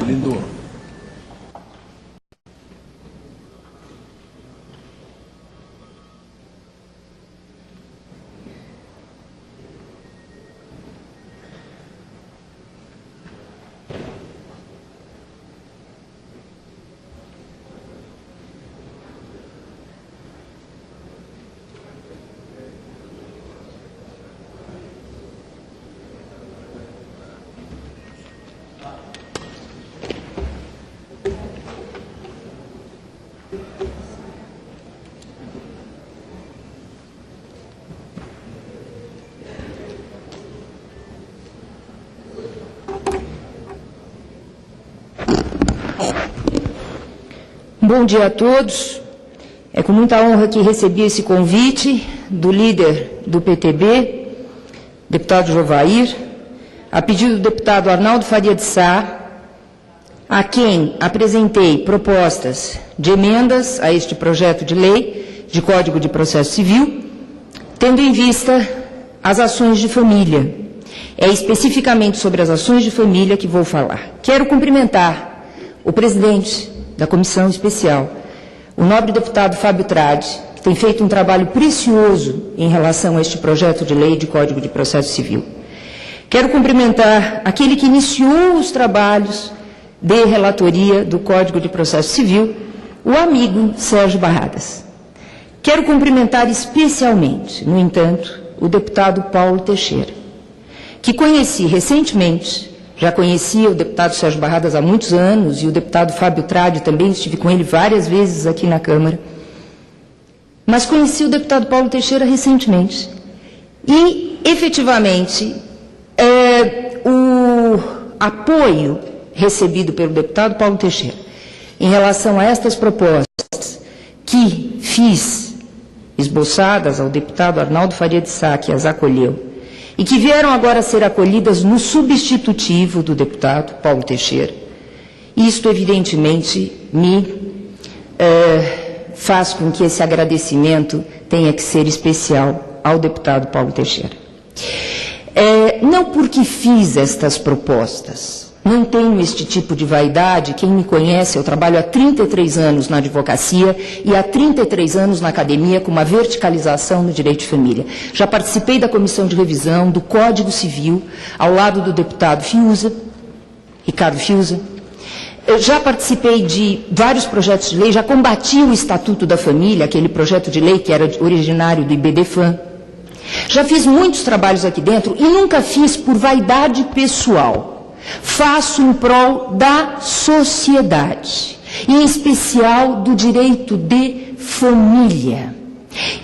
Lindo. Bom dia a todos. É com muita honra que recebi esse convite do líder do PTB, deputado Jovair, a pedido do deputado Arnaldo Faria de Sá, a quem apresentei propostas de emendas a este projeto de lei de Código de Processo Civil, tendo em vista as ações de família. É especificamente sobre as ações de família que vou falar. Quero cumprimentar o presidente da Comissão Especial, o nobre deputado Fábio Tradi, que tem feito um trabalho precioso em relação a este projeto de lei de Código de Processo Civil. Quero cumprimentar aquele que iniciou os trabalhos de relatoria do Código de Processo Civil, o amigo Sérgio Barradas. Quero cumprimentar especialmente, no entanto, o deputado Paulo Teixeira, que conheci recentemente. Já conhecia o deputado Sérgio Barradas há muitos anos e o deputado Fábio Tradi também, estive com ele várias vezes aqui na Câmara. Mas conheci o deputado Paulo Teixeira recentemente. E, efetivamente, o apoio recebido pelo deputado Paulo Teixeira em relação a estas propostas que fiz, esboçadas ao deputado Arnaldo Faria de Sá, que as acolheu, e que vieram agora a ser acolhidas no substitutivo do deputado Paulo Teixeira. Isto, evidentemente, me faz com que esse agradecimento tenha que ser especial ao deputado Paulo Teixeira. Não porque fiz estas propostas, não tenho este tipo de vaidade. Quem me conhece, eu trabalho há 33 anos na advocacia e há 33 anos na academia com uma verticalização no direito de família. Já participei da comissão de revisão do Código Civil, ao lado do deputado Fiuza, Ricardo Fiuza. Eu já participei de vários projetos de lei, já combati o Estatuto da Família, aquele projeto de lei que era originário do IBDFAM. Já fiz muitos trabalhos aqui dentro e nunca fiz por vaidade pessoal. Faço em prol da sociedade, em especial do direito de família.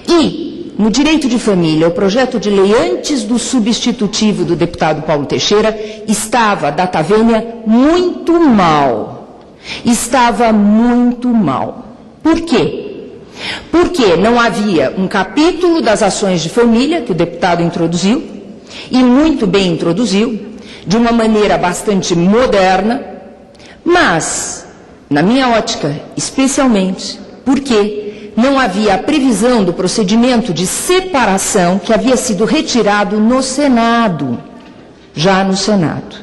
E, no direito de família, o projeto de lei antes do substitutivo do deputado Paulo Teixeira estava, data vênia, muito mal. Estava muito mal. Por quê? Porque não havia um capítulo das ações de família, que o deputado introduziu, e muito bem introduziu, de uma maneira bastante moderna, mas, na minha ótica, especialmente, porque não havia a previsão do procedimento de separação que havia sido retirado no Senado, já no Senado.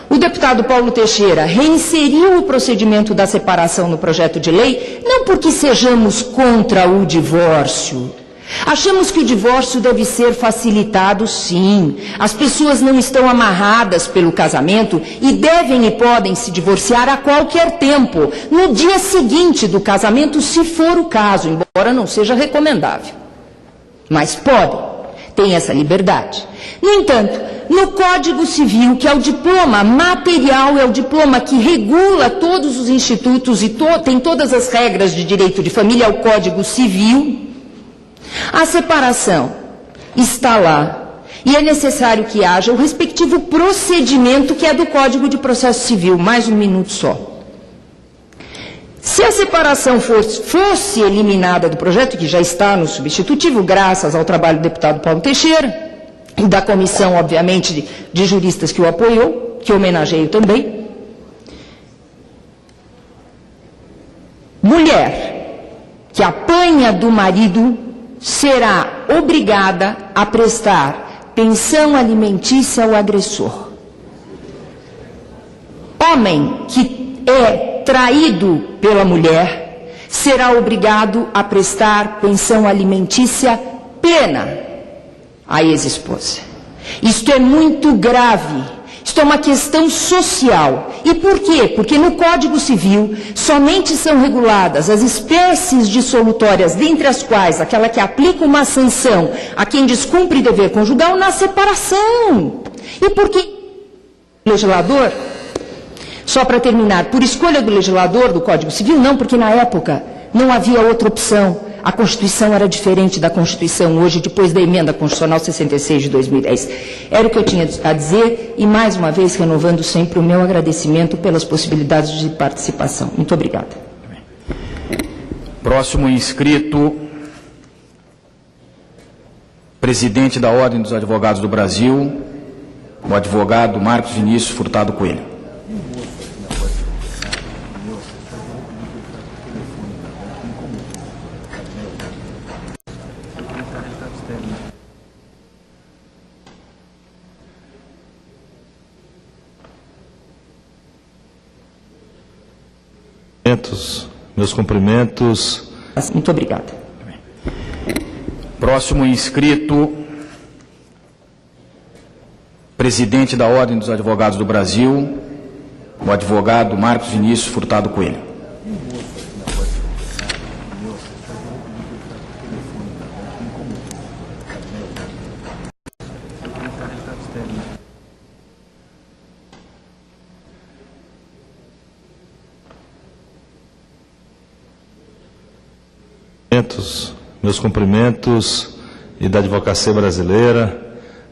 O deputado Paulo Teixeira reinseriu o procedimento da separação no projeto de lei, não porque sejamos contra o divórcio. Achamos que o divórcio deve ser facilitado, sim. As pessoas não estão amarradas pelo casamento e devem e podem se divorciar a qualquer tempo, no dia seguinte do casamento, se for o caso, embora não seja recomendável. Mas podem, têm essa liberdade. No entanto, no Código Civil, que é o diploma material, é o diploma que regula todos os institutos e tem todas as regras de direito de família, é o Código Civil. A separação está lá e é necessário que haja o respectivo procedimento que é do Código de Processo Civil. Mais um minuto só. Se a separação fosse eliminada do projeto, que já está no substitutivo, graças ao trabalho do deputado Paulo Teixeira e da comissão, obviamente, de juristas que o apoiou, que homenageio também, mulher que apanha do marido será obrigada a prestar pensão alimentícia ao agressor. homem que é traído pela mulher será obrigado a prestar pensão alimentícia plena à ex-esposa. Isto é muito grave. Isto é uma questão social. E por quê? Porque no Código Civil somente são reguladas as espécies dissolutórias, dentre as quais aquela que aplica uma sanção a quem descumpre dever conjugal na separação. E por que o legislador, só para terminar, por escolha do legislador do Código Civil, não, porque na época não havia outra opção. A Constituição era diferente da Constituição hoje, depois da Emenda Constitucional 66 de 2010. Era o que eu tinha a dizer e, mais uma vez, renovando sempre o meu agradecimento pelas possibilidades de participação. Muito obrigada. Próximo inscrito, presidente da Ordem dos Advogados do Brasil, o advogado Marcos Vinícius Furtado Coelho. Meus cumprimentos. Muito obrigada. Próximo inscrito, presidente da Ordem dos Advogados do Brasil, o advogado Marcos Vinícius Furtado Coelho. Meus cumprimentos e da advocacia brasileira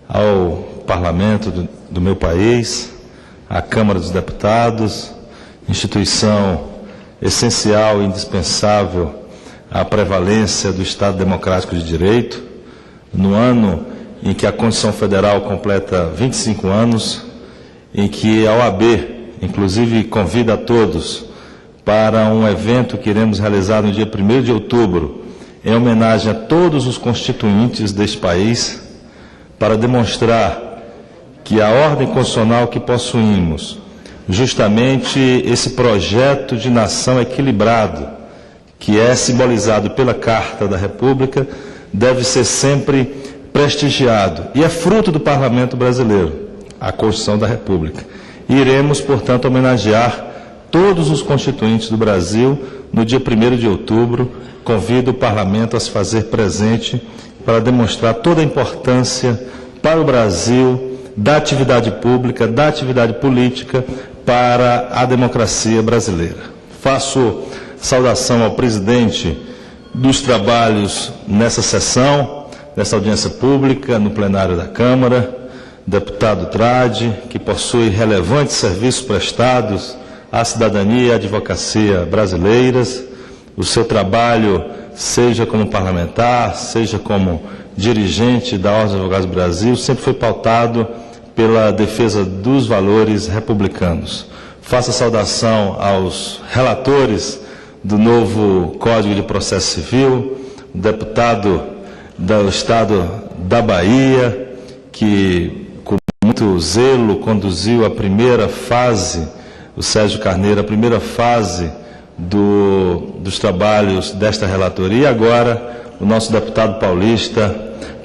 ao parlamento do meu país, à Câmara dos Deputados, instituição essencial e indispensável à prevalência do Estado Democrático de Direito, no ano em que a Constituição Federal completa 25 anos, em que a OAB, inclusive, convida a todos para um evento que iremos realizar no dia 1º de outubro, em homenagem a todos os constituintes deste país, para demonstrar que a ordem constitucional que possuímos, justamente esse projeto de nação equilibrado, que é simbolizado pela Carta da República, deve ser sempre prestigiado. E é fruto do Parlamento brasileiro, a Constituição da República. E iremos, portanto, homenagear todos os constituintes do Brasil no dia 1º de outubro. Convido o Parlamento a se fazer presente para demonstrar toda a importância para o Brasil da atividade pública, da atividade política para a democracia brasileira. Faço saudação ao presidente dos trabalhos nessa sessão, nessa audiência pública, no plenário da Câmara, deputado Trade, que possui relevantes serviços prestados à cidadania e à advocacia brasileiras. O seu trabalho, seja como parlamentar, seja como dirigente da Ordem dos Advogados do Brasil, sempre foi pautado pela defesa dos valores republicanos. Faço a saudação aos relatores do novo Código de Processo Civil, o deputado do Estado da Bahia, que com muito zelo conduziu a primeira fase, o Sérgio Carneiro, a primeira fase dos trabalhos desta relatoria, e agora o nosso deputado paulista,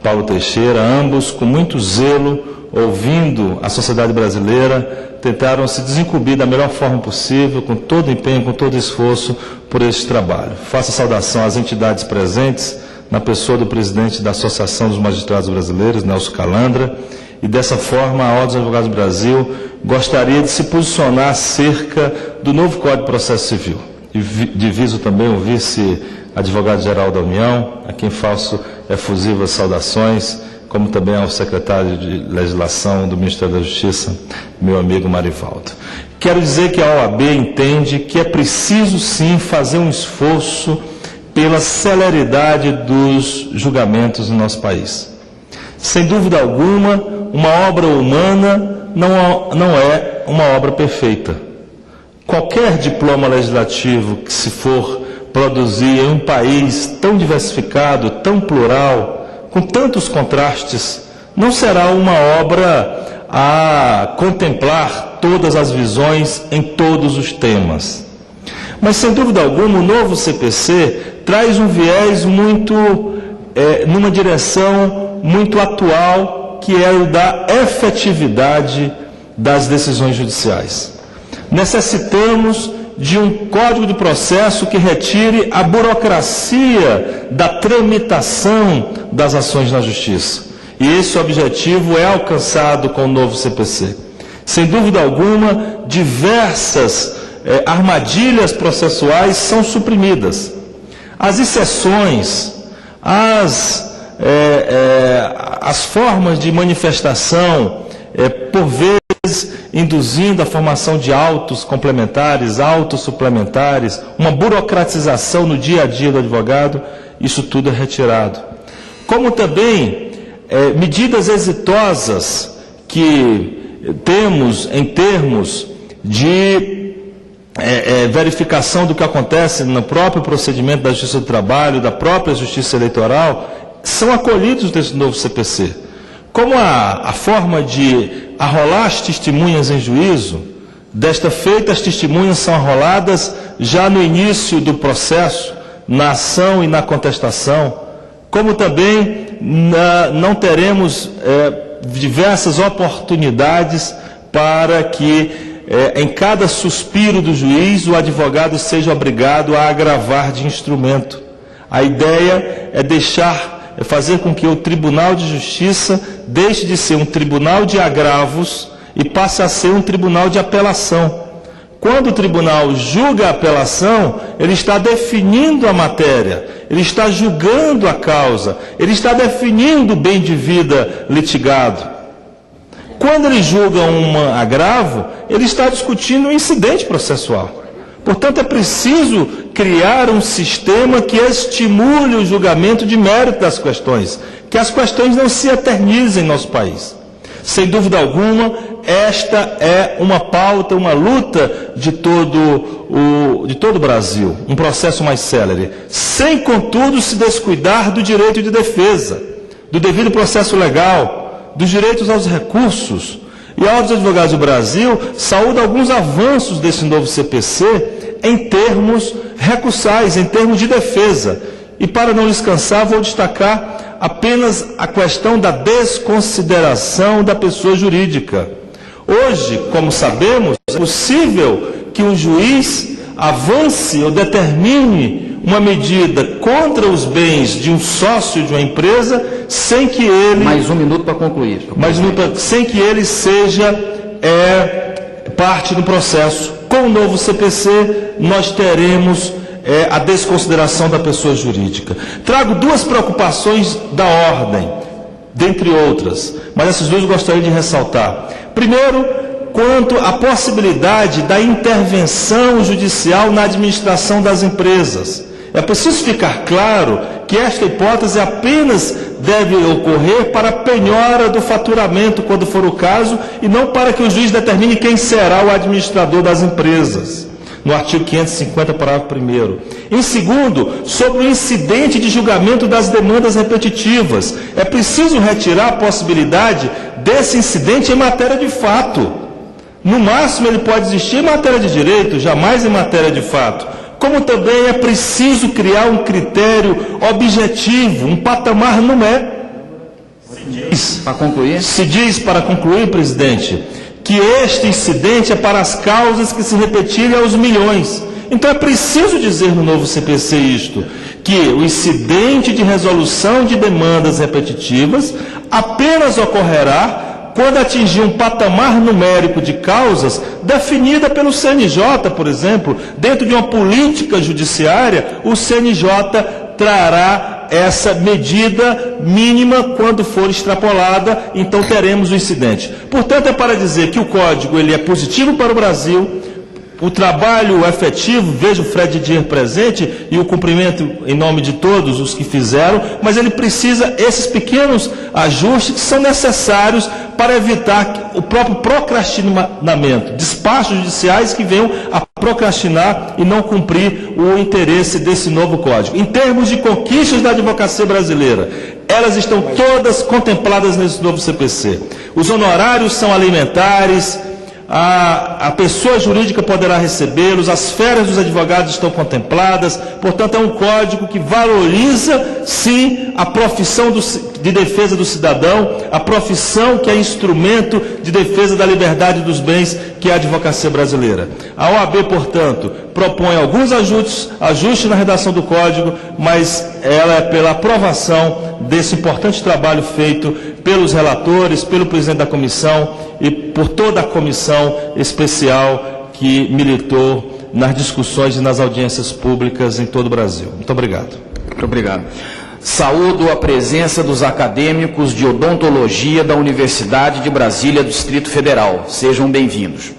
Paulo Teixeira, ambos com muito zelo, ouvindo a sociedade brasileira, tentaram se desincumbir da melhor forma possível, com todo empenho, com todo esforço, por este trabalho. Faço a saudação às entidades presentes, na pessoa do presidente da Associação dos Magistrados Brasileiros, Nelson Calandra, e dessa forma a Ordem dos Advogados do Brasil gostaria de se posicionar acerca do novo Código de Processo Civil. E diviso também o vice-advogado-geral da União, a quem faço efusivas saudações, como também ao secretário de Legislação do Ministério da Justiça, meu amigo Marivaldo. Quero dizer que a OAB entende que é preciso, sim, fazer um esforço pela celeridade dos julgamentos no nosso país. Sem dúvida alguma, uma obra humana não é uma obra perfeita. Qualquer diploma legislativo que se for produzir em um país tão diversificado, tão plural, com tantos contrastes, não será uma obra a contemplar todas as visões em todos os temas. Mas, sem dúvida alguma, o novo CPC traz um viés numa direção muito atual, que é o da efetividade das decisões judiciais. Necessitamos de um código de processo que retire a burocracia da tramitação das ações na justiça. E esse objetivo é alcançado com o novo CPC. Sem dúvida alguma, diversas armadilhas processuais são suprimidas. As exceções, as formas de manifestação, por vezes induzindo a formação de autos complementares, autos suplementares, uma burocratização no dia a dia do advogado, isso tudo é retirado. Como também medidas exitosas que temos em termos de verificação do que acontece no próprio procedimento da Justiça do Trabalho, da própria Justiça Eleitoral, são acolhidos nesse novo CPC. Como a forma de arrolar as testemunhas em juízo, desta feita as testemunhas são arroladas já no início do processo, na ação e na contestação, como também não teremos diversas oportunidades para que em cada suspiro do juiz o advogado seja obrigado a agravar de instrumento. A ideia é fazer com que o Tribunal de Justiça deixe de ser um tribunal de agravos e passe a ser um tribunal de apelação. Quando o tribunal julga a apelação, ele está definindo a matéria, ele está julgando a causa, ele está definindo o bem de vida litigado. Quando ele julga um agravo, ele está discutindo um incidente processual. Portanto, é preciso criar um sistema que estimule o julgamento de mérito das questões, que as questões não se eternizem em nosso país. Sem dúvida alguma, esta é uma pauta, uma luta de todo o Brasil, um processo mais célere, sem, contudo, se descuidar do direito de defesa, do devido processo legal, dos direitos aos recursos. E a Ordem dos Advogados do Brasil saúda alguns avanços desse novo CPC em termos recursais, em termos de defesa. E para não lhes cansar, vou destacar apenas a questão da desconsideração da pessoa jurídica. Hoje, como sabemos, é possível que um juiz avance ou determine uma medida contra os bens de um sócio de uma empresa sem que ele... Mais um minuto para concluir. Sem que ele seja parte do processo. Com o novo CPC, nós teremos a desconsideração da pessoa jurídica. Trago duas preocupações da ordem, dentre outras, mas essas duas eu gostaria de ressaltar. Primeiro, quanto à possibilidade da intervenção judicial na administração das empresas. É preciso ficar claro que esta hipótese apenas deve ocorrer para a penhora do faturamento, quando for o caso, e não para que o juiz determine quem será o administrador das empresas, no artigo 550, parágrafo 1º. Em segundo, sobre o incidente de julgamento das demandas repetitivas. É preciso retirar a possibilidade desse incidente em matéria de fato. No máximo, ele pode existir em matéria de direito, jamais em matéria de fato. Como também é preciso criar um critério objetivo, um patamar numérico. Se diz, para concluir, presidente, que este incidente é para as causas que se repetirem aos milhões. Então é preciso dizer no novo CPC isto, que o incidente de resolução de demandas repetitivas apenas ocorrerá quando atingir um patamar numérico de causas definida pelo CNJ, por exemplo. Dentro de uma política judiciária, o CNJ trará essa medida mínima. Quando for extrapolada, então teremos o incidente. Portanto, é para dizer que o Código ele é positivo para o Brasil. O trabalho efetivo, vejo o Fred Dier presente e o cumprimento em nome de todos os que fizeram, mas ele precisa esses pequenos ajustes que são necessários para evitar o próprio procrastinamento, despachos judiciais que venham a procrastinar e não cumprir o interesse desse novo Código. Em termos de conquistas da advocacia brasileira, elas estão todas contempladas nesse novo CPC. Os honorários são alimentares, a pessoa jurídica poderá recebê-los, as férias dos advogados estão contempladas, portanto é um código que valoriza, sim, a profissão de defesa do cidadão, a profissão que é instrumento de defesa da liberdade dos bens, que é a advocacia brasileira. A OAB, portanto, propõe alguns ajustes na redação do código, mas ela é pela aprovação desse importante trabalho feito pelos relatores, pelo presidente da comissão e por toda a comissão especial que militou nas discussões e nas audiências públicas em todo o Brasil. Muito obrigado. Muito obrigado. Saúdo a presença dos acadêmicos de odontologia da Universidade de Brasília, Distrito Federal. Sejam bem-vindos.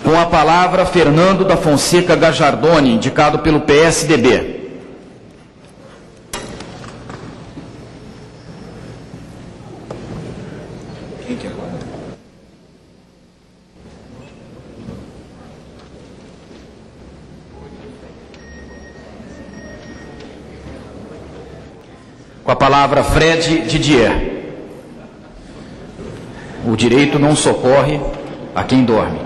Com a palavra, Fernando da Fonseca Gajardoni, indicado pelo PSDB. Com a palavra, Fred Didier. O direito não socorre a quem dorme.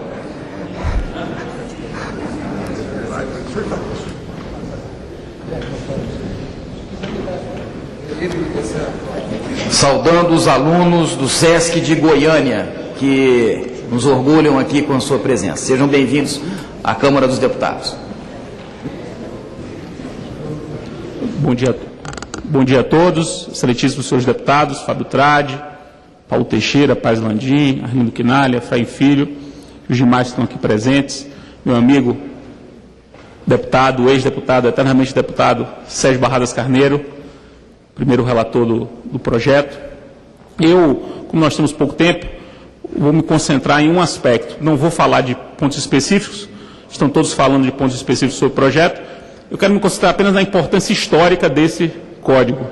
Saudando os alunos do SESC de Goiânia, que nos orgulham aqui com a sua presença. Sejam bem-vindos à Câmara dos Deputados. Bom dia a todos, excelentíssimos senhores deputados, Fábio Trade, Paulo Teixeira, Paz Landim, Arlindo Quinalha, Efraim Filho, os demais que estão aqui presentes, meu amigo deputado, ex-deputado, eternamente deputado Sérgio Barradas Carneiro, primeiro relator do projeto. Eu, como nós temos pouco tempo, vou me concentrar em um aspecto. Não vou falar de pontos específicos, estão todos falando de pontos específicos sobre o projeto. Eu quero me concentrar apenas na importância histórica desse código.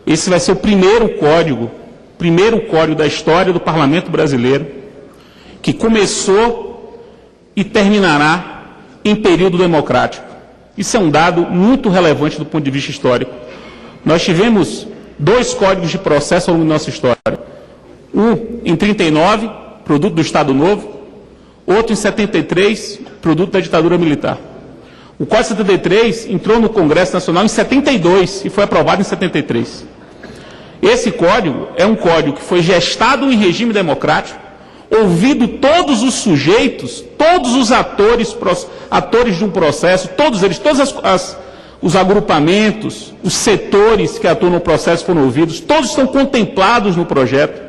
Esse vai ser o primeiro código da história do Parlamento brasileiro, que começou e terminará em período democrático. Isso é um dado muito relevante do ponto de vista histórico. Nós tivemos 2 códigos de processo ao longo da nossa história. Um em 39, produto do Estado Novo, outro em 73, produto da ditadura militar. O Código 73 entrou no Congresso Nacional em 72 e foi aprovado em 73. Esse código é um código que foi gestado em regime democrático, ouvido todos os sujeitos, todos os atores de um processo, todos eles, os agrupamentos, os setores que atuam no processo foram ouvidos, todos estão contemplados no projeto.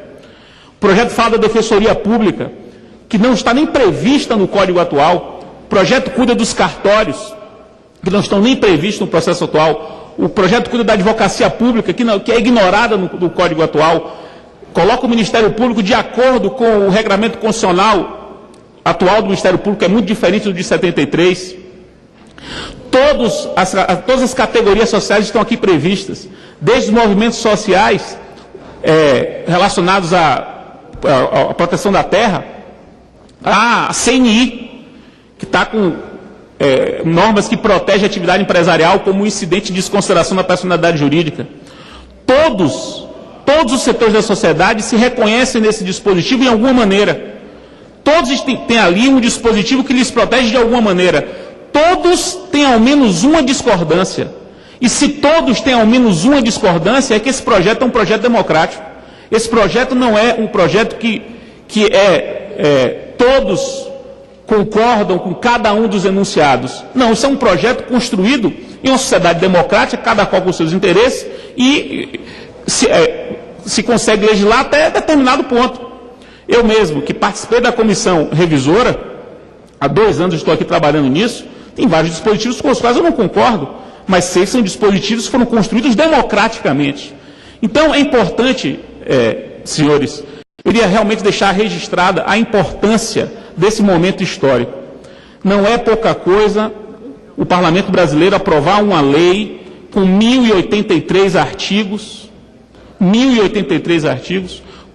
O projeto fala da Defensoria Pública, que não está nem prevista no Código atual. O projeto cuida dos cartórios, que não estão nem previstos no processo atual. O projeto cuida da advocacia pública, que é ignorada no Código atual. Coloca o Ministério Público de acordo com o regramento constitucional atual do Ministério Público, que é muito diferente do de 73. Todas as categorias sociais estão aqui previstas, desde os movimentos sociais relacionados à proteção da terra, a CNI, que está com normas que protegem a atividade empresarial como um incidente de desconsideração da personalidade jurídica. Todos os setores da sociedade se reconhecem nesse dispositivo em alguma maneira. Todos têm ali um dispositivo que lhes protege de alguma maneira. Todos têm ao menos uma discordância. E se todos têm ao menos uma discordância, é que esse projeto é um projeto democrático. Esse projeto não é um projeto que todos concordam com cada um dos enunciados. Não, isso é um projeto construído em uma sociedade democrática, cada qual com seus interesses, e se consegue legislar até determinado ponto. Eu mesmo, que participei da comissão revisora, há 2 anos estou aqui trabalhando nisso, tem vários dispositivos com os quais eu não concordo, mas sei que são dispositivos que foram construídos democraticamente. Então é importante, senhores, eu queria realmente deixar registrada a importância desse momento histórico. Não é pouca coisa o Parlamento brasileiro aprovar uma lei com 1.083 artigos,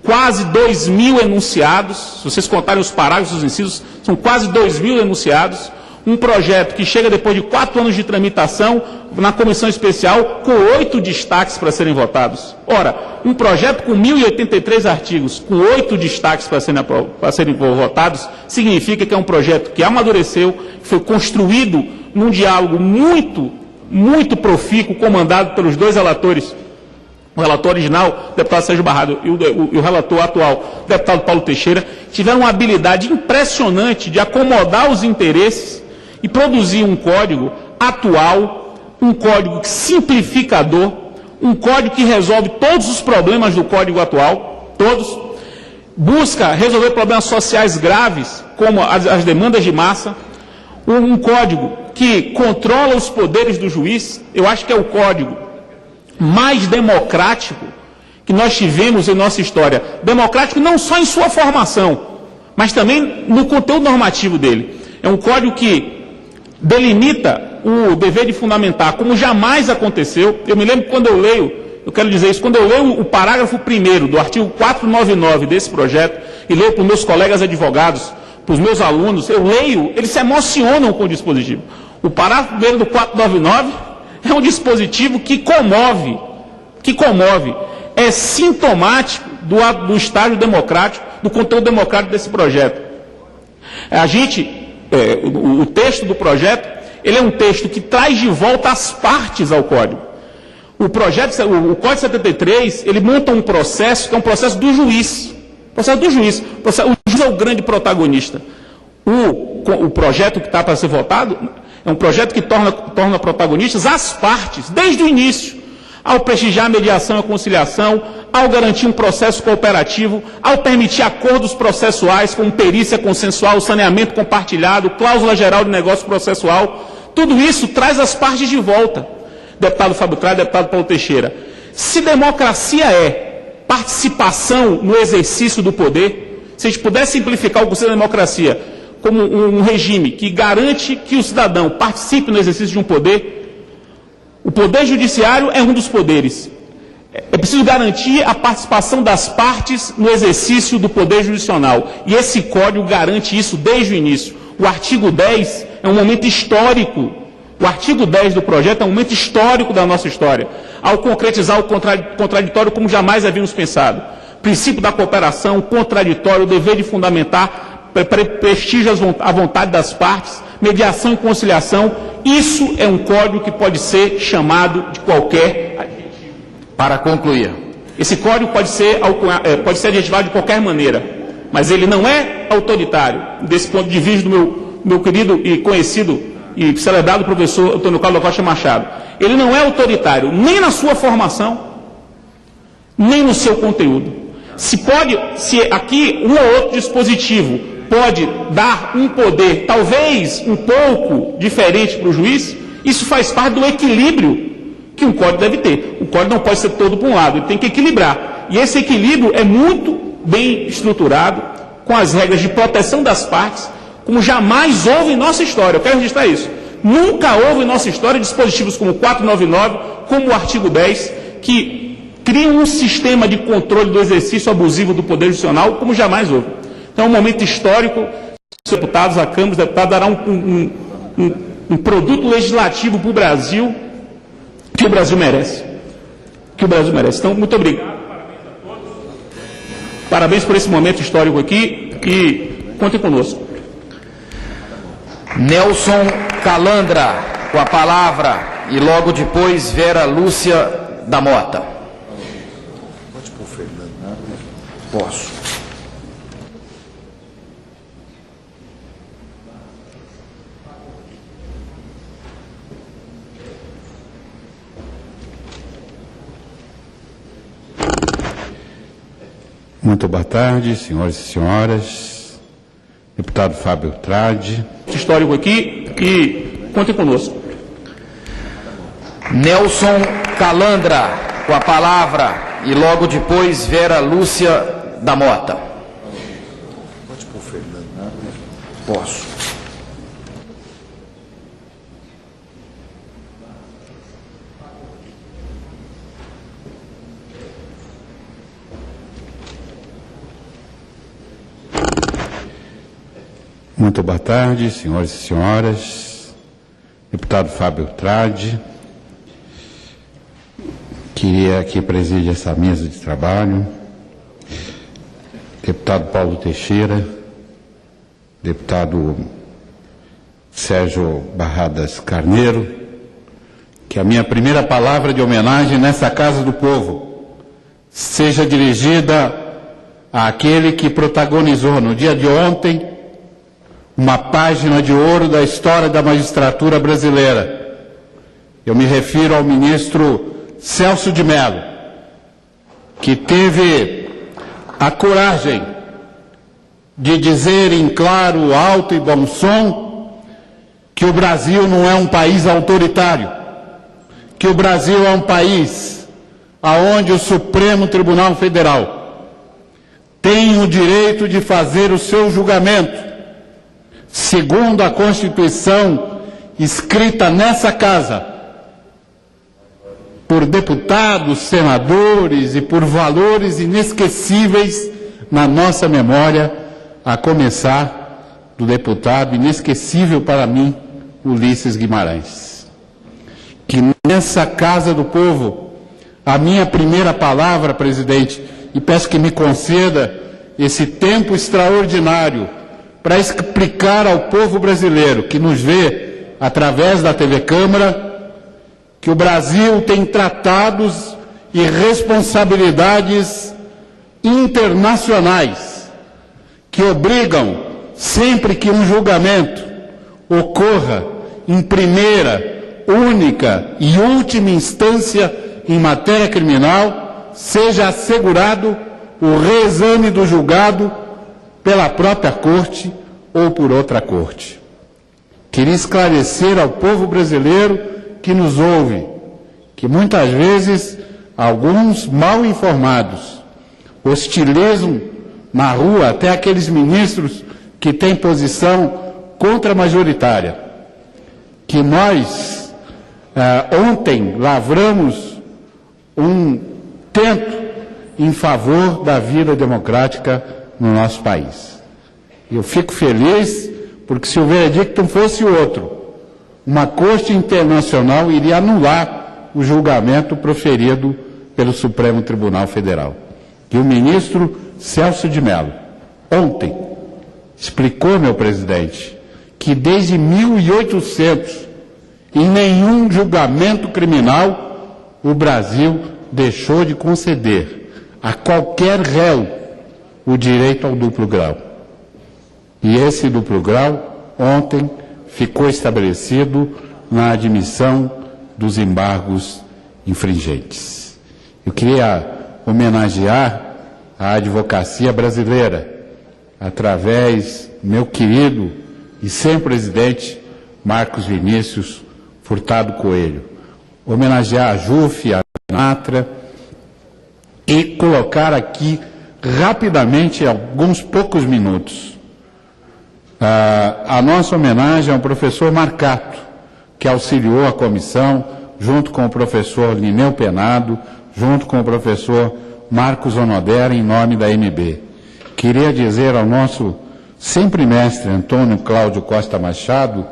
quase 2.000 enunciados, se vocês contarem os parágrafos dos incisos, são quase 2.000 enunciados, Um projeto que chega depois de 4 anos de tramitação na comissão especial com 8 destaques para serem votados. Ora, um projeto com 1.083 artigos, com 8 destaques para serem votados, significa que é um projeto que amadureceu, que foi construído num diálogo muito profícuo, comandado pelos 2 relatores, o relator original, o deputado Sérgio Barrado, e o relator atual, o deputado Paulo Teixeira, tiveram uma habilidade impressionante de acomodar os interesses e produzir um código atual, um código simplificador, um código que resolve todos os problemas do código atual, todos, busca resolver problemas sociais graves, como as demandas de massa, um código que controla os poderes do juiz. Eu acho que é o código mais democrático que nós tivemos em nossa história. Democrático não só em sua formação, mas também no conteúdo normativo dele. É um código que delimita o dever de fundamentar, como jamais aconteceu. Eu me lembro quando eu leio, eu quero dizer isso, quando eu leio o parágrafo 1º do artigo 499 desse projeto, e leio para os meus colegas advogados, para os meus alunos, eu leio, eles se emocionam com o dispositivo. O parágrafo 1º do 499 é um dispositivo que comove, é sintomático do estágio democrático, do conteúdo democrático desse projeto. O texto do projeto, ele é um texto que traz de volta as partes ao código. O Código 73, ele monta um processo, que é um processo do juiz. O juiz é o grande protagonista. O projeto que está para ser votado é um projeto que torna protagonistas as partes, desde o início, ao prestigiar a mediação e a conciliação, ao garantir um processo cooperativo, ao permitir acordos processuais como perícia consensual, saneamento compartilhado, cláusula geral de negócio processual. Tudo isso traz as partes de volta. Deputado Fábio Trade, deputado Paulo Teixeira. Se democracia é participação no exercício do poder, se a gente puder simplificar o conceito de democracia como um regime que garante que o cidadão participe no exercício de um poder, o poder judiciário é um dos poderes. É preciso garantir a participação das partes no exercício do poder jurisdicional. E esse código garante isso desde o início. O artigo 10 é um momento histórico. O artigo 10 do projeto é um momento histórico da nossa história, ao concretizar o contraditório como jamais havíamos pensado. Princípio da cooperação, o contraditório, o dever de fundamentar, prestígio à vontade das partes, mediação e conciliação. Isso é um código que pode ser chamado de qualquer adjetivo. Para concluir. Esse código pode ser adjetivado de qualquer maneira, mas ele não é autoritário. Desse ponto de vista do meu querido e conhecido e celebrado professor Antônio Carlos Costa Machado. Ele não é autoritário, nem na sua formação, nem no seu conteúdo. Se aqui um ou outro dispositivo pode dar um poder, talvez um pouco diferente para o juiz, isso faz parte do equilíbrio que um código deve ter. O código não pode ser todo para um lado, ele tem que equilibrar. E esse equilíbrio é muito bem estruturado, com as regras de proteção das partes, como jamais houve em nossa história. Eu quero registrar isso. Nunca houve em nossa história dispositivos como o 499, como o artigo 10, que criam um sistema de controle do exercício abusivo do Poder Judicial, como jamais houve. Então é um momento histórico. Os deputados, a Câmara, os deputados darão um produto legislativo para o Brasil que o Brasil merece. Então, muito obrigado. Parabéns a todos. Parabéns por esse momento histórico aqui e contem conosco. Nelson Calandra, com a palavra, e logo depois Vera Lúcia da Mota. Pode pôr o Fernando, né? Posso. Muito boa tarde, senhores e senhoras. Deputado Fábio Trade. Histórico aqui e contem conosco. Nelson Calandra, com a palavra, e logo depois Vera Lúcia da Mota. Pode pôr o Fernando, né? Posso. Muito boa tarde, senhores e senhoras. Deputado Fábio Tradi, queria que preside essa mesa de trabalho. Deputado Paulo Teixeira, deputado Sérgio Barradas Carneiro, que a minha primeira palavra de homenagem nessa Casa do Povo seja dirigida àquele que protagonizou no dia de ontem uma página de ouro da história da magistratura brasileira. Eu me refiro ao ministro Celso de Mello, que teve a coragem de dizer em claro, alto e bom som que o Brasil não é um país autoritário, que o Brasil é um país aonde o Supremo Tribunal Federal tem o direito de fazer o seu julgamento segundo a Constituição escrita nessa casa por deputados, senadores e por valores inesquecíveis na nossa memória, a começar do deputado inesquecível para mim, Ulisses Guimarães. Que nessa Casa do Povo, a minha primeira palavra, presidente, e peço que me conceda esse tempo extraordinário para explicar ao povo brasileiro que nos vê através da TV Câmara que o Brasil tem tratados e responsabilidades internacionais que obrigam, sempre que um julgamento ocorra em primeira, única e última instância em matéria criminal, seja assegurado o reexame do julgado pela própria Corte ou por outra Corte. Queria esclarecer ao povo brasileiro que nos ouve, que muitas vezes alguns mal informados hostilizam na rua até aqueles ministros que têm posição contra-majoritária, que nós ontem lavramos um tento em favor da vida democrática no nosso país. Eu fico feliz porque se o veredicto fosse outro, uma corte internacional iria anular o julgamento proferido pelo Supremo Tribunal Federal. E o ministro Celso de Mello, ontem, explicou, meu presidente, que desde 1800, em nenhum julgamento criminal, o Brasil deixou de conceder a qualquer réu o direito ao duplo grau. E esse duplo grau, ontem, ficou estabelecido na admissão dos embargos infringentes. Eu queria homenagear a advocacia brasileira, através do meu querido e sempre presidente Marcos Vinícius Furtado Coelho. Homenagear a JUF, a Natra, e colocar aqui rapidamente, em alguns poucos minutos, a nossa homenagem ao professor Marcato, que auxiliou a comissão, junto com o professor Lineu Penado, junto com o professor Marcos Onodera, em nome da MB. Queria dizer ao nosso sempre mestre Antônio Cláudio Costa Machado,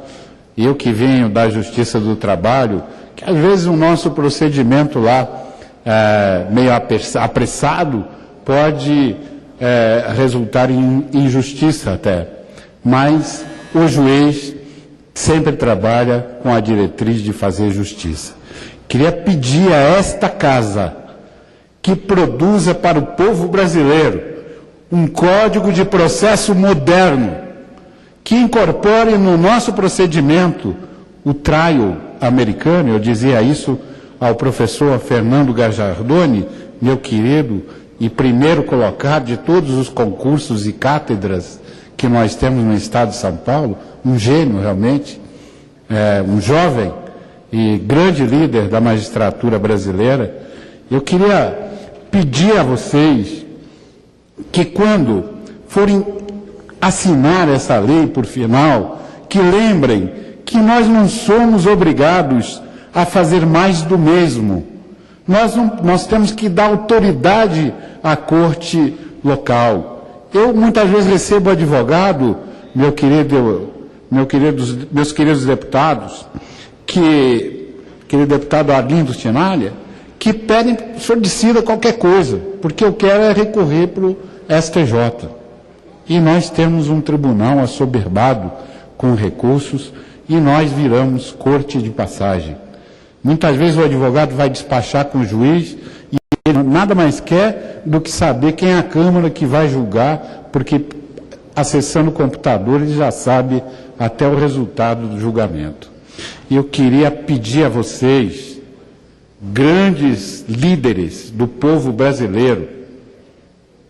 eu que venho da Justiça do Trabalho, que às vezes o nosso procedimento lá, meio apressado, pode resultar em injustiça até. Mas o juiz sempre trabalha com a diretriz de fazer justiça. Queria pedir a esta casa que produza para o povo brasileiro um código de processo moderno, que incorpore no nosso procedimento o trial americano. Eu dizia isso ao professor Fernando Gajardoni, meu querido e primeiro colocado de todos os concursos e cátedras que nós temos no estado de São Paulo, um gênio realmente, um jovem e grande líder da magistratura brasileira. Eu queria pedir a vocês que quando forem assinar essa lei por final, que lembrem que nós não somos obrigados a fazer mais do mesmo. Nós temos que dar autoridade à corte local. Eu muitas vezes recebo advogado meus queridos deputados, querido deputado Arlindo Tinalha, que pedem que o senhor decida qualquer coisa, porque eu quero é recorrer para o STJ. E nós temos um tribunal assoberbado com recursos e nós viramos corte de passagem. Muitas vezes o advogado vai despachar com o juiz e ele nada mais quer do que saber quem é a Câmara que vai julgar, porque acessando o computador ele já sabe até o resultado do julgamento. E eu queria pedir a vocês, grandes líderes do povo brasileiro,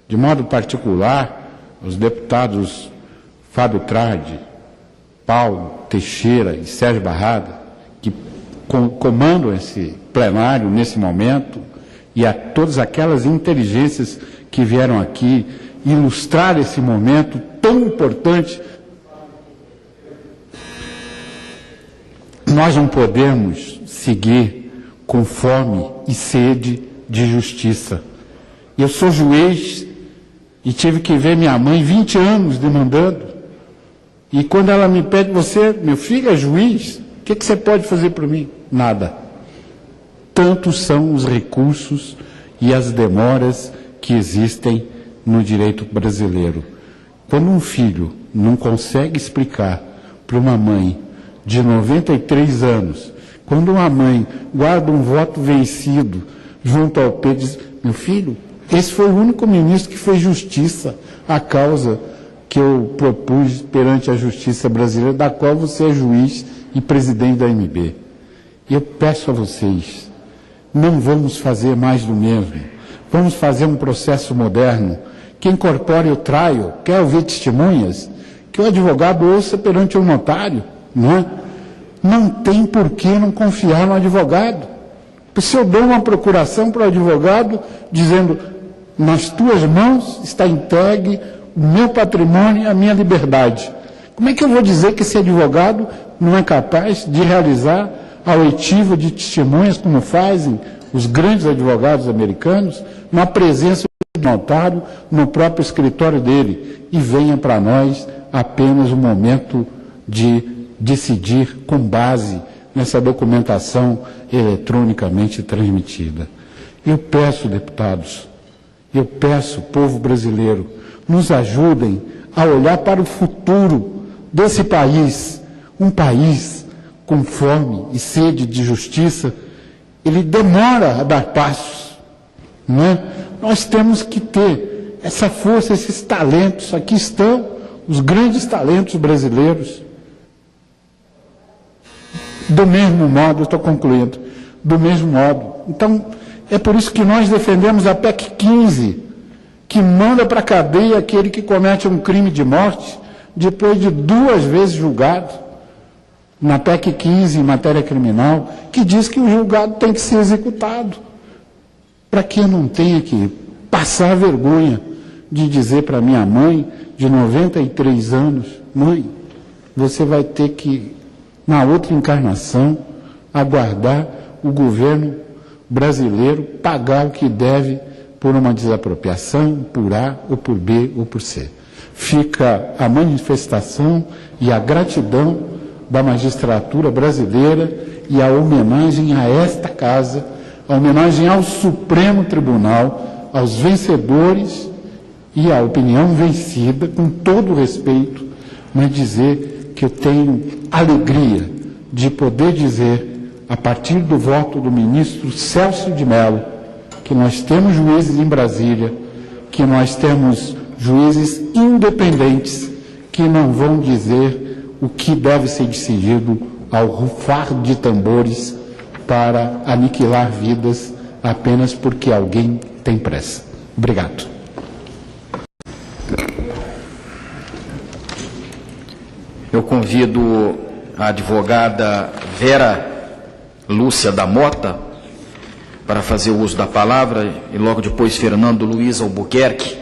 de modo particular, os deputados Fábio Tradi, Paulo Teixeira e Sérgio Barrada, que comandam esse plenário nesse momento, e a todas aquelas inteligências que vieram aqui ilustrar esse momento tão importante. Nós não podemos seguir com fome e sede de justiça. Eu sou juiz e tive que ver minha mãe 20 anos demandando. E quando ela me pede, você, meu filho, é juiz, o que você pode fazer por mim? Nada. Tantos são os recursos e as demoras que existem no direito brasileiro. Quando um filho não consegue explicar para uma mãe de 93 anos, quando uma mãe guarda um voto vencido junto ao peito e diz, meu filho, esse foi o único ministro que fez justiça à causa que eu propus perante a justiça brasileira, da qual você é juiz e presidente da AMB. Eu peço a vocês, não vamos fazer mais do mesmo. Vamos fazer um processo moderno que incorpore o trial. Quer ouvir testemunhas? Que o advogado ouça perante o notário, não é? Não tem por que não confiar no advogado. Se eu dou uma procuração para o advogado dizendo, nas tuas mãos está entregue o meu patrimônio e a minha liberdade, como é que eu vou dizer que esse advogado não é capaz de realizar a oitiva de testemunhas, como fazem os grandes advogados americanos, na presença do notário no próprio escritório dele, e venha para nós apenas o momento de decidir com base nessa documentação eletronicamente transmitida. Eu peço, deputados, eu peço, povo brasileiro, nos ajudem a olhar para o futuro desse país, um país com fome e sede de justiça. Ele demora a dar passos, não é? Nós temos que ter essa força, esses talentos. Aqui estão os grandes talentos brasileiros. Do mesmo modo, estou concluindo, do mesmo modo. Então, é por isso que nós defendemos a PEC 15, que manda para a cadeia aquele que comete um crime de morte depois de 2 vezes julgado. Na PEC 15, em matéria criminal, que diz que o julgado tem que ser executado, para que eu não tenha que passar vergonha de dizer para minha mãe, de 93 anos, mãe, você vai ter que, na outra encarnação, aguardar o governo brasileiro pagar o que deve por uma desapropriação, por A, ou por B, ou por C. Fica a manifestação e a gratidão da magistratura brasileira e a homenagem a esta casa, a homenagem ao Supremo Tribunal, aos vencedores e à opinião vencida, com todo o respeito, mas dizer que eu tenho alegria de poder dizer, a partir do voto do ministro Celso de Mello, que nós temos juízes em Brasília, que nós temos juízes independentes, que não vão dizer o que deve ser decidido ao rufar de tambores para aniquilar vidas apenas porque alguém tem pressa. Obrigado. Eu convido a advogada Vera Lúcia da Mota para fazer o uso da palavra, e logo depois Fernando Luiz Albuquerque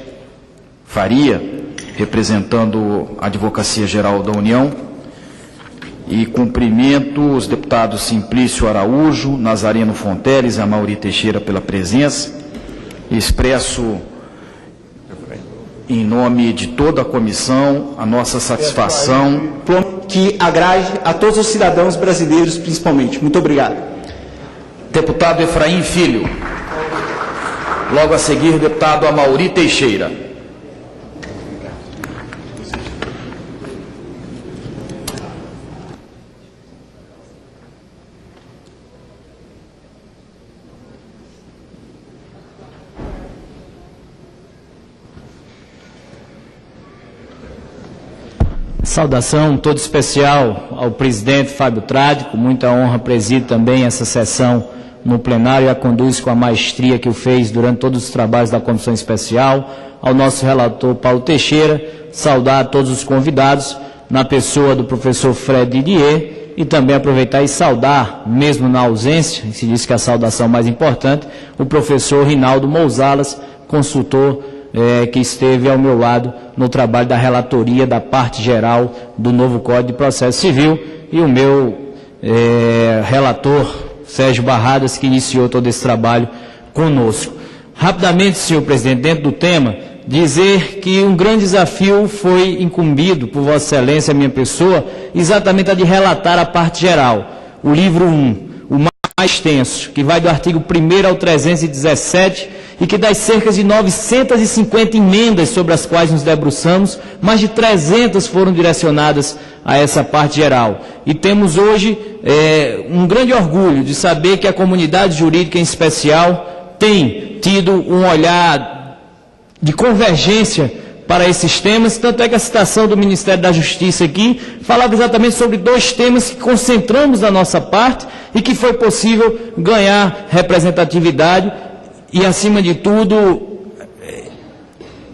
Faria, representando a Advocacia Geral da União. E cumprimento os deputados Simplício Araújo, Nazareno Fonteles e Amaury Teixeira pela presença. Expresso em nome de toda a comissão, a nossa satisfação. Que agrade a todos os cidadãos brasileiros, principalmente. Muito obrigado. Deputado Efraim Filho. Logo a seguir, deputado Amaury Teixeira. Saudação toda especial ao presidente Fábio Tradi, com muita honra presido também essa sessão no plenário e a conduz com a maestria que o fez durante todos os trabalhos da comissão especial, ao nosso relator Paulo Teixeira, saudar a todos os convidados, na pessoa do professor Fred Didier, e também aproveitar e saudar, mesmo na ausência, e se diz que a saudação mais importante, o professor Rinaldo Mouzalas, consultor que esteve ao meu lado no trabalho da relatoria da parte geral do novo Código de Processo Civil, e o meu relator, Sérgio Barradas, que iniciou todo esse trabalho conosco. Rapidamente, senhor presidente, dentro do tema, dizer que um grande desafio foi incumbido por Vossa Excelência, a minha pessoa, exatamente a de relatar a parte geral. O livro 1, o mais extenso, que vai do artigo 1º ao 317, e que das cerca de 950 emendas sobre as quais nos debruçamos, mais de 300 foram direcionadas a essa parte geral. E temos hoje um grande orgulho de saber que a comunidade jurídica em especial tem tido um olhar de convergência para esses temas, tanto é que a citação do Ministério da Justiça aqui falava exatamente sobre 2 temas que concentramos da nossa parte e que foi possível ganhar representatividade e, acima de tudo,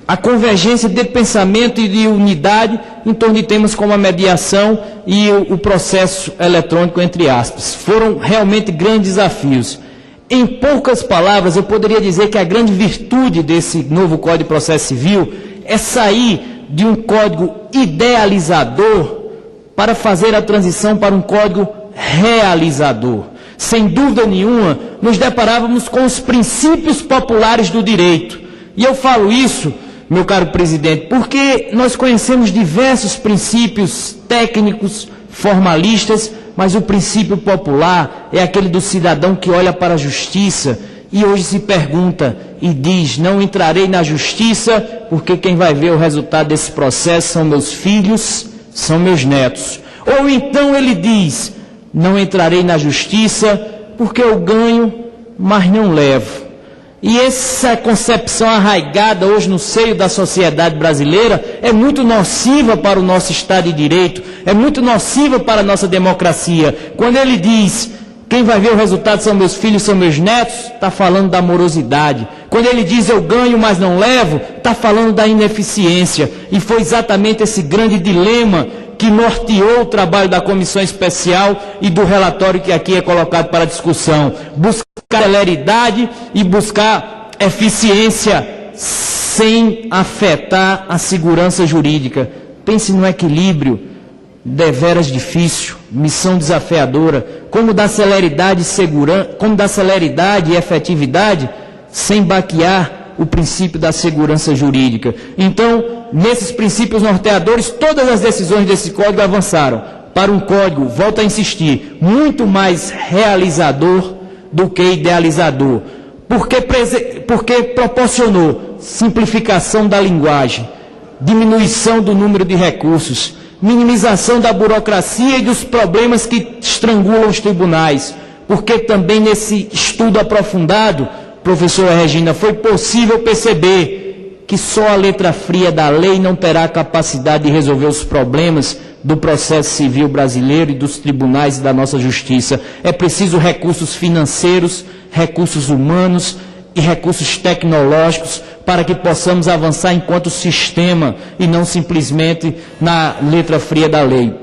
a convergência de pensamento e de unidade em torno de temas como a mediação e o processo eletrônico, entre aspas. Foram realmente grandes desafios. Em poucas palavras, eu poderia dizer que a grande virtude desse novo Código de Processo Civil é sair de um código idealizador para fazer a transição para um código realizador. Sem dúvida nenhuma, nos deparávamos com os princípios populares do direito. E eu falo isso, meu caro presidente, porque nós conhecemos diversos princípios técnicos, formalistas, mas o princípio popular é aquele do cidadão que olha para a justiça e hoje se pergunta e diz: não entrarei na justiça porque quem vai ver o resultado desse processo são meus filhos, são meus netos. Ou então ele diz: não entrarei na justiça porque eu ganho, mas não levo. E essa concepção arraigada hoje no seio da sociedade brasileira é muito nociva para o nosso Estado de Direito, é muito nociva para a nossa democracia. Quando ele diz: quem vai ver o resultado são meus filhos, são meus netos, está falando da morosidade. Quando ele diz: eu ganho, mas não levo, está falando da ineficiência. E foi exatamente esse grande dilema que norteou o trabalho da comissão especial e do relatório que aqui é colocado para discussão. Buscar celeridade e buscar eficiência sem afetar a segurança jurídica. Pense no equilíbrio, deveras difícil, missão desafiadora, como dar celeridade e efetividade sem baquear o princípio da segurança jurídica. Então, nesses princípios norteadores, todas as decisões desse código avançaram para um código, volto a insistir, muito mais realizador do que idealizador, porque proporcionou simplificação da linguagem, diminuição do número de recursos, minimização da burocracia e dos problemas que estrangulam os tribunais, porque também nesse estudo aprofundado, professora Regina, foi possível perceber que só a letra fria da lei não terá capacidade de resolver os problemas do processo civil brasileiro e dos tribunais e da nossa justiça. É preciso recursos financeiros, recursos humanos e recursos tecnológicos para que possamos avançar enquanto sistema e não simplesmente na letra fria da lei.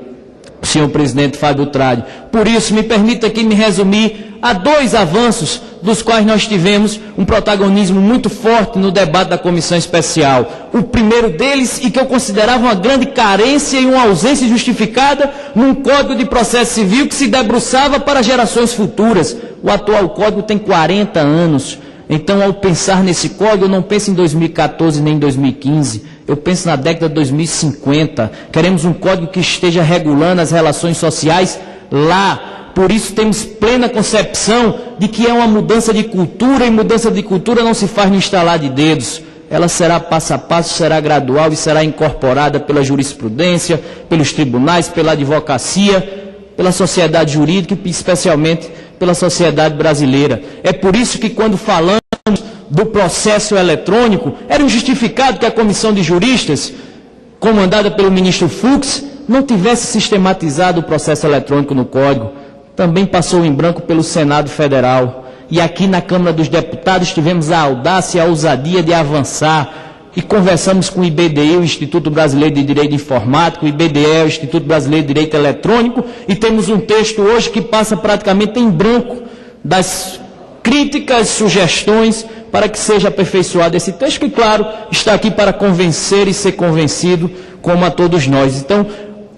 Senhor presidente Fábio Tradi. Por isso, me permita aqui me resumir a 2 avanços dos quais nós tivemos um protagonismo muito forte no debate da comissão especial. O primeiro deles, e que eu considerava uma grande carência e uma ausência justificada num Código de Processo Civil que se debruçava para gerações futuras. O atual Código tem 40 anos Então, ao pensar nesse código, eu não penso em 2014 nem em 2015, eu penso na década de 2050. Queremos um código que esteja regulando as relações sociais lá. Por isso temos plena concepção de que é uma mudança de cultura, e mudança de cultura não se faz no estalar de dedos. Ela será passo a passo, será gradual e será incorporada pela jurisprudência, pelos tribunais, pela advocacia, pela sociedade jurídica e especialmente pela sociedade brasileira. É por isso que quando falamos do processo eletrônico, era injustificado que a comissão de juristas, comandada pelo ministro Fux, não tivesse sistematizado o processo eletrônico no Código. Também passou em branco pelo Senado Federal. E aqui na Câmara dos Deputados tivemos a audácia e a ousadia de avançar e conversamos com o IBDI, o Instituto Brasileiro de Direito Informático, o IBDE, o Instituto Brasileiro de Direito Eletrônico, e temos um texto hoje que passa praticamente em branco das críticas, sugestões, para que seja aperfeiçoado esse texto, que, claro, está aqui para convencer e ser convencido, como a todos nós. Então,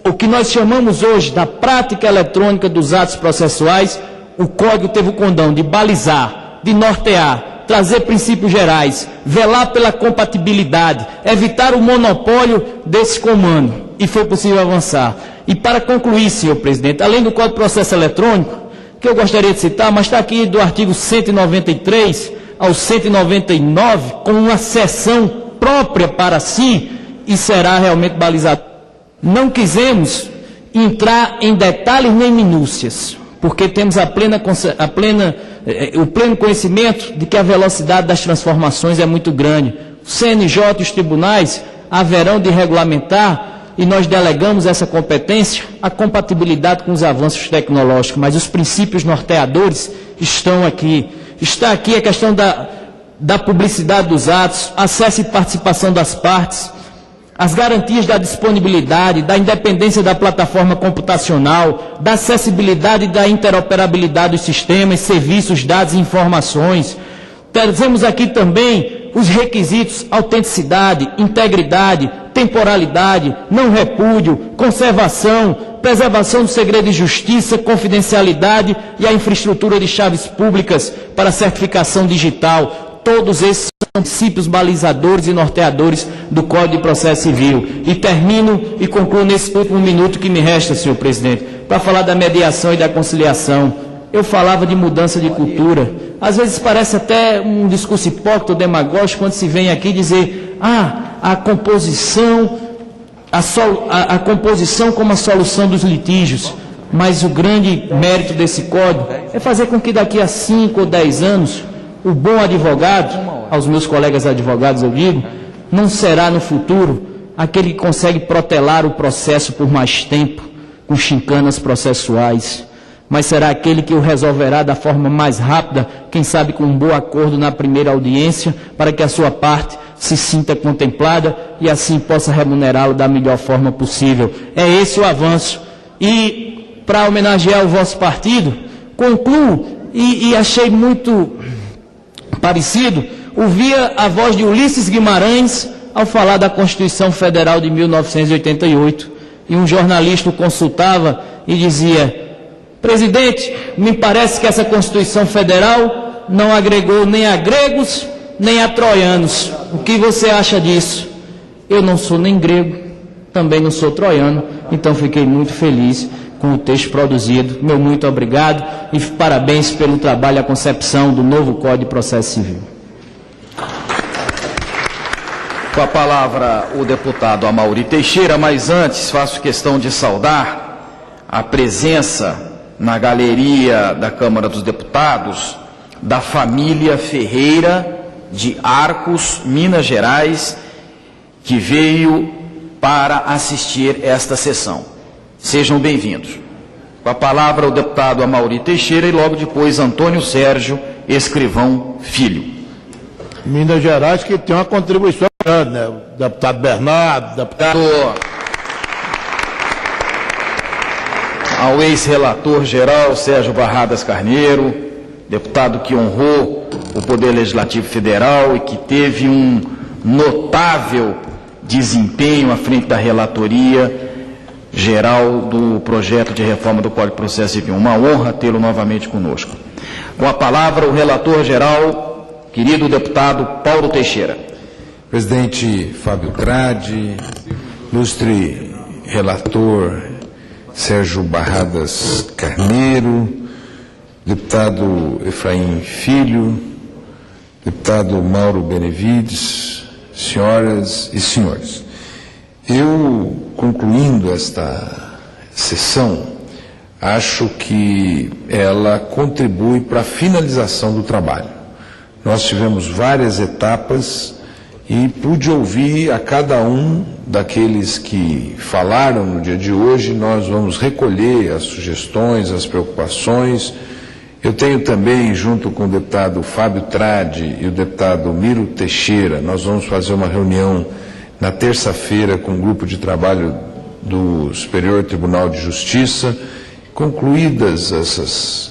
o que nós chamamos hoje da prática eletrônica dos atos processuais, o Código teve o condão de balizar, de nortear, trazer princípios gerais, velar pela compatibilidade, evitar o monopólio desse comando, e foi possível avançar. E para concluir, senhor presidente, além do Código de Processo Eletrônico, que eu gostaria de citar, mas está aqui do artigo 193 ao 199, com uma seção própria para si, e será realmente balizado. Não quisemos entrar em detalhes nem minúcias, porque temos o pleno conhecimento de que a velocidade das transformações é muito grande. O CNJ e os tribunais haverão de regulamentar, e nós delegamos essa competência, a compatibilidade com os avanços tecnológicos, mas os princípios norteadores estão aqui. Está aqui a questão da publicidade dos atos, acesso e participação das partes, as garantias da disponibilidade, da independência da plataforma computacional, da acessibilidade e da interoperabilidade dos sistemas, serviços, dados e informações. Trazemos aqui também os requisitos: autenticidade, integridade, temporalidade, não repúdio, conservação, preservação do segredo de justiça, confidencialidade e a infraestrutura de chaves públicas para certificação digital. Todos esses são princípios balizadores e norteadores do Código de Processo Civil. E termino e concluo nesse último minuto que me resta, senhor presidente, para falar da mediação e da conciliação. Eu falava de mudança de cultura. Às vezes parece até um discurso hipócrita ou demagógico quando se vem aqui dizer: a composição como a solução dos litígios. Mas o grande mérito desse código é fazer com que daqui a 5 ou 10 anos o bom advogado, aos meus colegas advogados eu digo, não será no futuro aquele que consegue protelar o processo por mais tempo, com chincanas processuais, mas será aquele que o resolverá da forma mais rápida, quem sabe com um bom acordo na primeira audiência, para que a sua parte se sinta contemplada e assim possa remunerá-lo da melhor forma possível. É esse o avanço. E, para homenagear o vosso partido, concluo, e achei muito parecido, ouvia a voz de Ulisses Guimarães ao falar da Constituição Federal de 1988, e um jornalista o consultava e dizia: presidente, me parece que essa Constituição Federal não agregou nem a gregos, nem a troianos. O que você acha disso? Eu não sou nem grego, também não sou troiano, então fiquei muito feliz com o texto produzido. Meu muito obrigado e parabéns pelo trabalho e a concepção do novo Código de Processo Civil. Com a palavra o deputado Amaury Teixeira, mas antes faço questão de saudar a presença na galeria da Câmara dos Deputados da família Ferreira de Arcos, Minas Gerais, que veio para assistir esta sessão. Sejam bem-vindos. Com a palavra o deputado Amaury Teixeira e logo depois Antônio Sérgio Escrivão Filho. Minas Gerais, que tem uma contribuição grande, né? O deputado Bernardo, deputado... Ao ex-relator geral Sérgio Barradas Carneiro, deputado que honrou o Poder Legislativo Federal e que teve um notável desempenho à frente da relatoria geral do projeto de reforma do Código de Processo Civil. Uma honra tê-lo novamente conosco. Com a palavra o relator geral Querido deputado Paulo Teixeira. Presidente Fábio Tradi, ilustre relator Sérgio Barradas Carneiro, deputado Efraim Filho, deputado Mauro Benevides, senhoras e senhores. Eu, concluindo esta sessão, acho que ela contribui para a finalização do trabalho. Nós tivemos várias etapas e pude ouvir a cada um daqueles que falaram no dia de hoje. Nós vamos recolher as sugestões, as preocupações. Eu tenho também, junto com o deputado Fábio Tradi e o deputado Miro Teixeira, nós vamos fazer uma reunião na terça-feira com o grupo de trabalho do Superior Tribunal de Justiça. Concluídas essas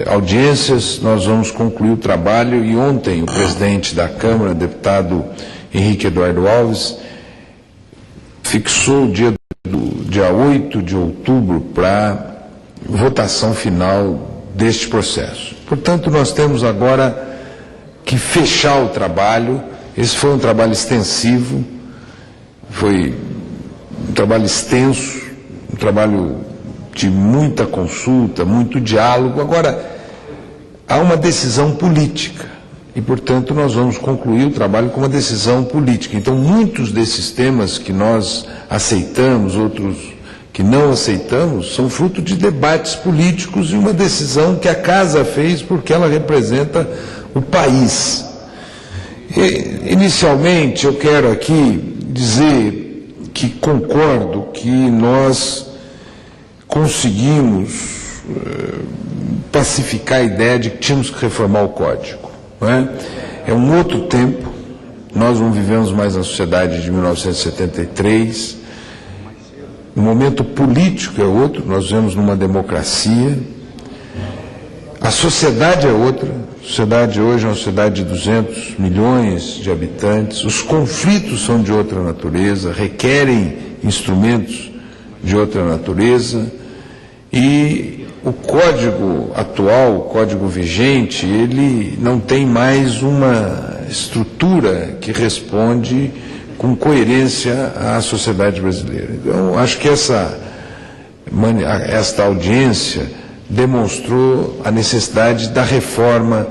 audiências, nós vamos concluir o trabalho e ontem o presidente da Câmara, deputado Henrique Eduardo Alves, fixou o dia 8 de outubro para votação final deste processo. Portanto, nós temos agora que fechar o trabalho. Esse foi um trabalho extensivo, foi um trabalho extenso, um trabalho de muita consulta, muito diálogo. Agora, há uma decisão política e, portanto, nós vamos concluir o trabalho com uma decisão política. Então, muitos desses temas que nós aceitamos, outros que não aceitamos, são fruto de debates políticos e uma decisão que a Casa fez porque ela representa o país. Inicialmente, eu quero aqui dizer que concordo que nós conseguimos pacificar a ideia de que tínhamos que reformar o Código. Não é? É um outro tempo, nós não vivemos mais na sociedade de 1973, o momento político é outro, nós vivemos numa democracia, a sociedade é outra, a sociedade hoje é uma sociedade de 200 milhões de habitantes, os conflitos são de outra natureza, requerem instrumentos de outra natureza, e o código atual, o código vigente, ele não tem mais uma estrutura que responde com coerência à sociedade brasileira. Então, acho que esta audiência demonstrou a necessidade da reforma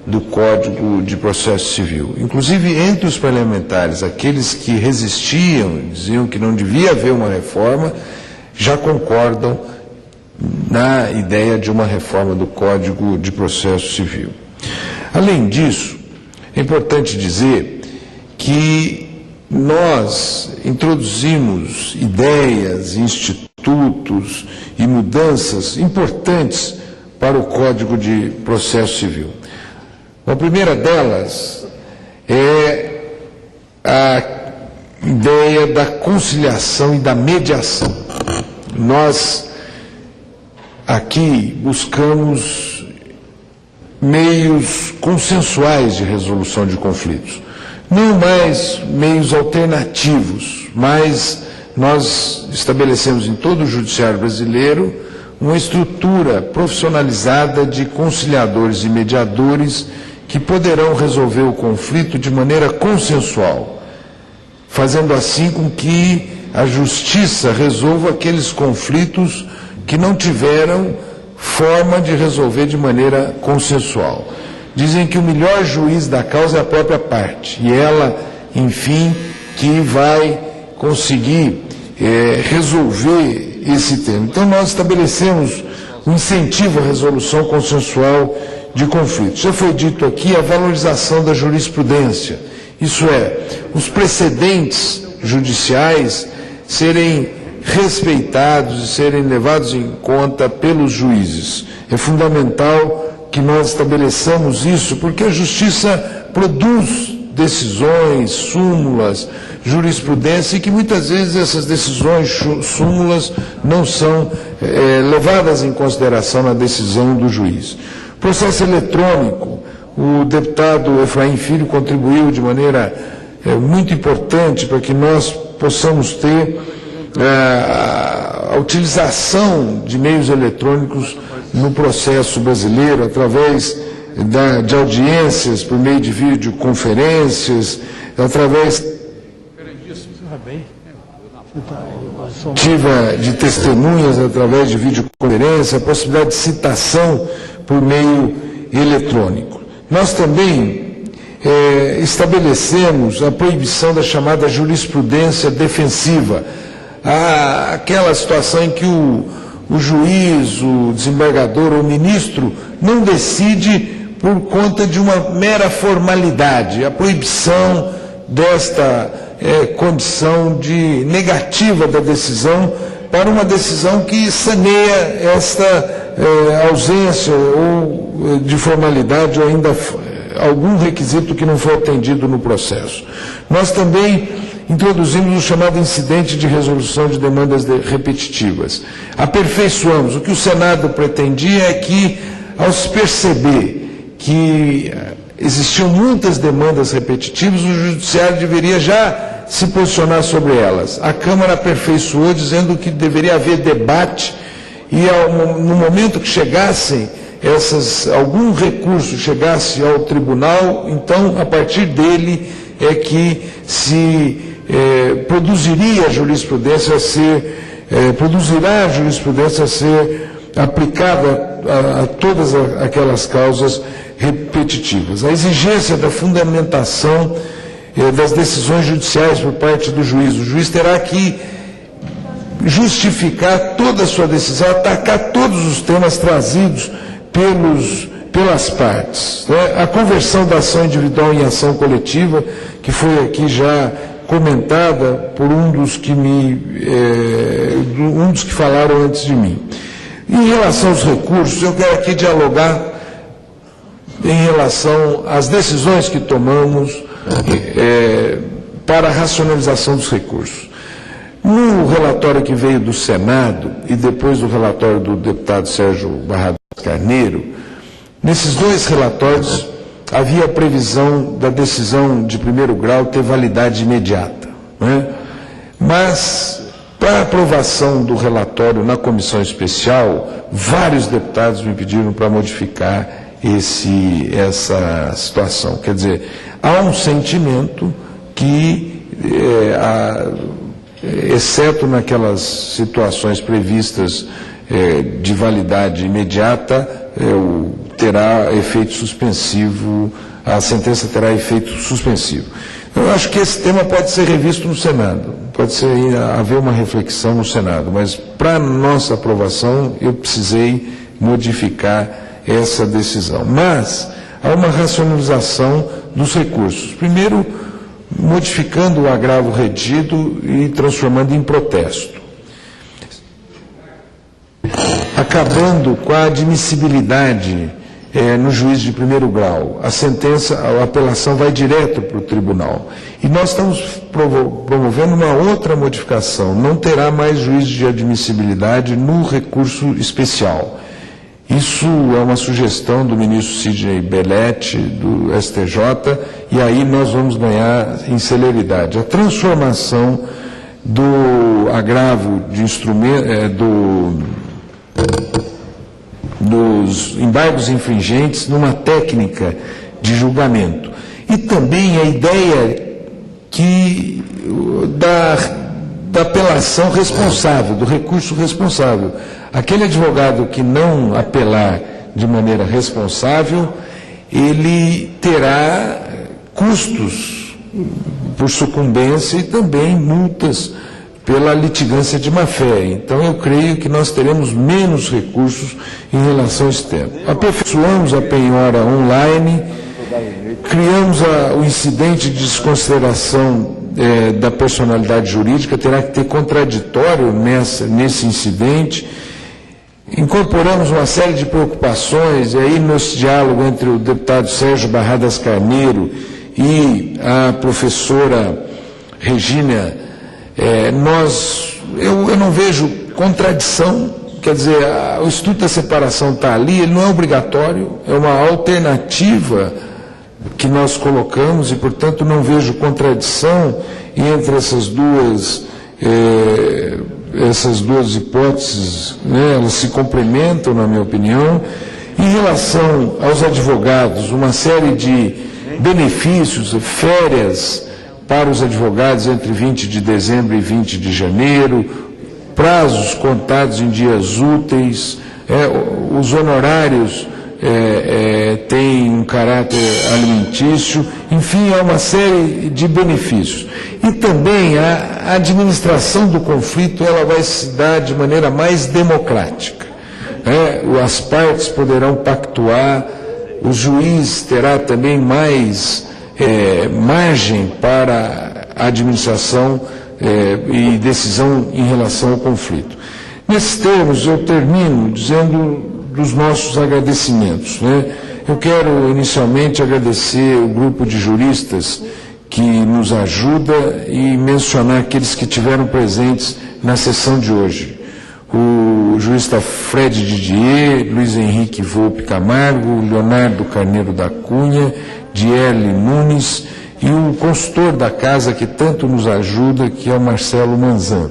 do Código de Processo Civil. Inclusive, entre os parlamentares, aqueles que resistiam, diziam que não devia haver uma reforma, já concordam na ideia de uma reforma do Código de Processo Civil. Além disso, é importante dizer que nós introduzimos ideias, institutos e mudanças importantes para o Código de Processo Civil. A primeira delas é a ideia da conciliação e da mediação. Nós aqui buscamos meios consensuais de resolução de conflitos, não mais meios alternativos, mas nós estabelecemos em todo o judiciário brasileiro uma estrutura profissionalizada de conciliadores e mediadores que poderão resolver o conflito de maneira consensual, fazendo assim com que a justiça resolva aqueles conflitos que não tiveram forma de resolver de maneira consensual. Dizem que o melhor juiz da causa é a própria parte, e ela, enfim, que vai conseguir resolver esse tema. Então, nós estabelecemos um incentivo à resolução consensual de conflitos. Já foi dito aqui a valorização da jurisprudência, isso é, os precedentes judiciais serem respeitados e serem levados em conta pelos juízes. É fundamental que nós estabeleçamos isso, porque a justiça produz decisões, súmulas, jurisprudência, e que muitas vezes essas decisões, súmulas, não são levadas em consideração na decisão do juiz. Processo eletrônico, o deputado Efraim Filho contribuiu de maneira muito importante para que nós possamos ter a utilização de meios eletrônicos no processo brasileiro, através de audiências por meio de videoconferências, através de testemunhas através de videoconferência, a possibilidade de citação por meio eletrônico. Nós também estabelecemos a proibição da chamada jurisprudência defensiva, aquela situação em que o juiz, o desembargador ou o ministro não decide por conta de uma mera formalidade, a proibição desta condição de negativa da decisão para uma decisão que saneia esta ausência ou de formalidade ou ainda algum requisito que não foi atendido no processo. Nós também introduzimos o chamado incidente de resolução de demandas repetitivas. Aperfeiçoamos. O que o Senado pretendia é que, ao se perceber que existiam muitas demandas repetitivas, o Judiciário deveria já se posicionar sobre elas. A Câmara aperfeiçoou, dizendo que deveria haver debate e, no momento que chegassem algum recurso chegasse ao tribunal, então, a partir dele é que se produzirá a jurisprudência a ser aplicada a todas aquelas causas repetitivas. A exigência da fundamentação das decisões judiciais por parte do juiz. O juiz terá que justificar toda a sua decisão, atacar todos os temas trazidos pelas partes. A conversão da ação individual em ação coletiva, que foi aqui já comentada por um dos que falaram antes de mim. Em relação aos recursos, eu quero aqui dialogar em relação às decisões que tomamos para a racionalização dos recursos. No relatório que veio do Senado e depois do relatório do deputado Sérgio Barradas Carneiro, nesses dois relatórios havia a previsão da decisão de primeiro grau ter validade imediata, né? Mas, para a aprovação do relatório na comissão especial, vários deputados me pediram para modificar essa situação. Quer dizer, há um sentimento que, exceto naquelas situações previstas de validade imediata, terá efeito suspensivo, a sentença terá efeito suspensivo. Eu acho que esse tema pode ser revisto no Senado, pode haver uma reflexão no Senado, mas para nossa aprovação eu precisei modificar essa decisão. Mas há uma racionalização dos recursos. Primeiro, modificando o agravo redigido e transformando em protesto. Acabando com a admissibilidade no juiz de primeiro grau. A apelação vai direto para o tribunal. E nós estamos promovendo uma outra modificação. Não terá mais juiz de admissibilidade no recurso especial. Isso é uma sugestão do ministro Sidney Belletti, do STJ, e aí nós vamos ganhar em celeridade. A transformação do agravo de dos embargos infringentes numa técnica de julgamento. E também a ideia da apelação responsável, do recurso responsável. Aquele advogado que não apelar de maneira responsável, ele terá custos por sucumbência e também multas pela litigância de má-fé. Então, eu creio que nós teremos menos recursos em relação a esse tema. Aperfeiçoamos a penhora online, criamos o incidente de desconsideração da personalidade jurídica, terá que ter contraditório nesse incidente. Incorporamos uma série de preocupações, e aí nesse diálogo entre o deputado Sérgio Barradas Carneiro e a professora Regina, eu não vejo contradição, quer dizer, o Instituto da Separação está ali, ele não é obrigatório, é uma alternativa que nós colocamos e, portanto, não vejo contradição entre essas duas hipóteses, né? Elas se complementam, na minha opinião, Em relação aos advogados, uma série de benefícios, férias para os advogados entre 20 de dezembro e 20 de janeiro, prazos contados em dias úteis, os honorários têm um caráter alimentício, enfim, há uma série de benefícios. E também a administração do conflito ela vai se dar de maneira mais democrática. As partes poderão pactuar, o juiz terá também mais margem para a administração e decisão em relação ao conflito. Nesses termos, eu termino dizendo dos nossos agradecimentos. Eu quero inicialmente agradecer o grupo de juristas que nos ajuda e mencionar aqueles que tiveram presentes na sessão de hoje. O jurista Fred Didier, Luiz Henrique Volpe Camargo, Leonardo Carneiro da Cunha, Diele Nunes e o consultor da casa que tanto nos ajuda, que é o Marcelo Manzan.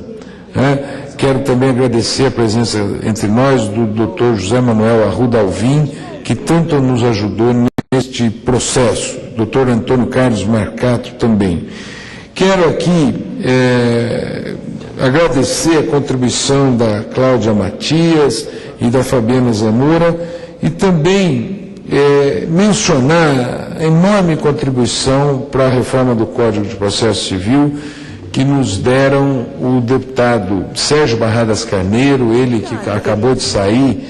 Quero também agradecer a presença entre nós do Dr. José Manuel Arruda Alvim, que tanto nos ajudou neste processo, Dr. Antônio Carlos Marcato também. Quero aqui agradecer a contribuição da Cláudia Matias e da Fabiana Zamora e também mencionar a enorme contribuição para a reforma do Código de Processo Civil que nos deram o deputado Sérgio Barradas Carneiro, ele que acabou de sair,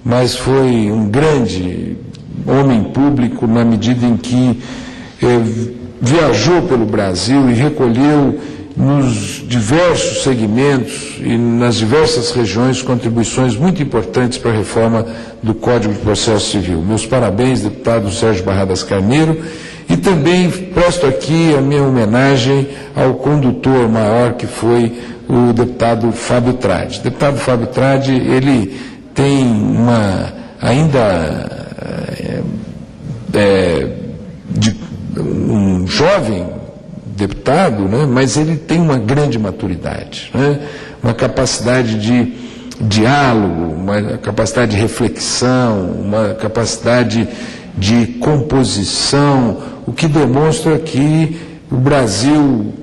mas foi um grande homem público na medida em que viajou pelo Brasil e recolheu nos diversos segmentos e nas diversas regiões contribuições muito importantes para a reforma do Código de Processo Civil. Meus parabéns, deputado Sérgio Barradas Carneiro, e também presto aqui a minha homenagem ao condutor maior que foi o deputado Fábio Tradi. O deputado Fábio Tradi, ele tem um jovem deputado, mas ele tem uma grande maturidade, uma capacidade de diálogo, uma capacidade de reflexão, uma capacidade de composição, o que demonstra que o Brasil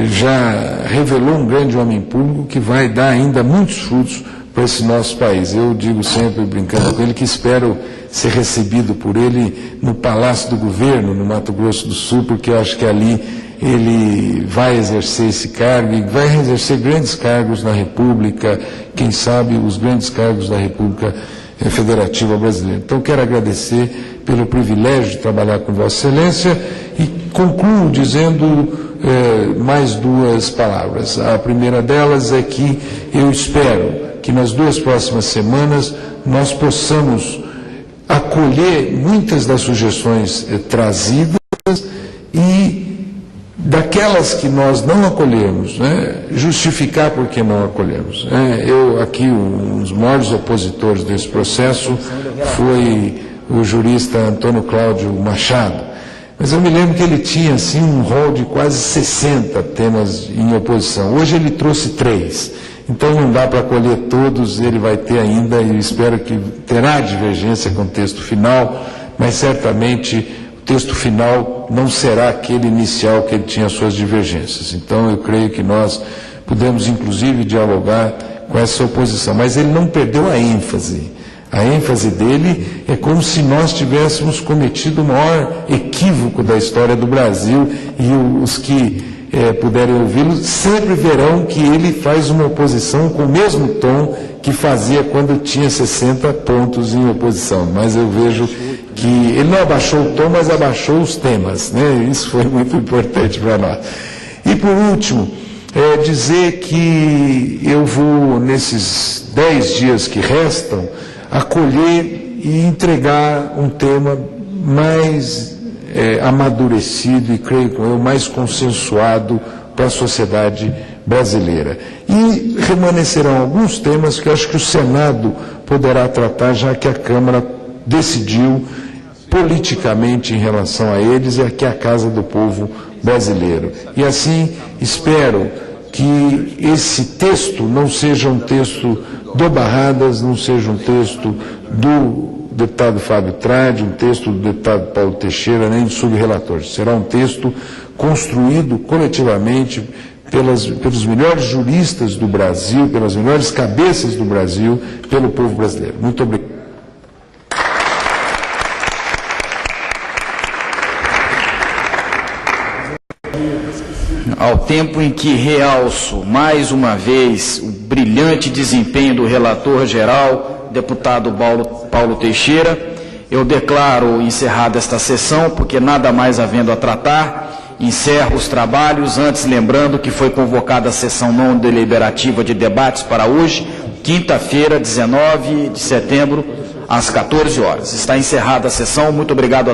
já revelou um grande homem público que vai dar ainda muitos frutos para esse nosso país. Eu digo sempre, brincando com ele, que espero ser recebido por ele no Palácio do Governo, no Mato Grosso do Sul, porque eu acho que ali ele vai exercer esse cargo e vai exercer grandes cargos na República, quem sabe os grandes cargos da República Federativa Brasileira. Então, quero agradecer pelo privilégio de trabalhar com Vossa Excelência e concluo dizendo mais duas palavras. A primeira delas é que eu espero que nas 2 próximas semanas nós possamos acolher muitas das sugestões trazidas e daquelas que nós não acolhemos, justificar por que não acolhemos. Eu aqui, um dos maiores opositores desse processo foi o jurista Antônio Cláudio Machado, mas eu me lembro que ele tinha assim um rol de quase 60 temas em oposição. Hoje ele trouxe 3, então não dá para acolher todos, ele vai ter ainda, e espero que terá divergência com o texto final, mas certamente o texto final não será aquele inicial que ele tinha suas divergências. Então eu creio que nós podemos inclusive dialogar com essa oposição, mas ele não perdeu a ênfase. A ênfase dele é como se nós tivéssemos cometido o maior equívoco da história do Brasil, e os que puderem ouvi-lo sempre verão que ele faz uma oposição com o mesmo tom que fazia quando tinha 60 pontos em oposição. Mas eu vejo que ele não abaixou o tom, mas abaixou os temas, Isso foi muito importante para nós. E por último, dizer que eu vou, nesses 10 dias que restam, acolher e entregar um tema mais amadurecido e, creio eu, mais consensuado para a sociedade brasileira. E remanescerão alguns temas que eu acho que o Senado poderá tratar, já que a Câmara decidiu politicamente em relação a eles, e aqui é a Casa do Povo Brasileiro. E assim, espero que esse texto não seja um texto do Barradas, não seja um texto do deputado Fábio Tradi, um texto do deputado Paulo Teixeira, nem do subrelator. Será um texto construído coletivamente pelos melhores juristas do Brasil, pelas melhores cabeças do Brasil, pelo povo brasileiro. Muito obrigado. Ao tempo em que realço mais uma vez o brilhante desempenho do relator geral, deputado Paulo Teixeira, eu declaro encerrada esta sessão, porque nada mais havendo a tratar, encerro os trabalhos, antes lembrando que foi convocada a sessão não deliberativa de debates para hoje, quinta-feira, 19 de setembro, às 14 horas. Está encerrada a sessão, muito obrigado a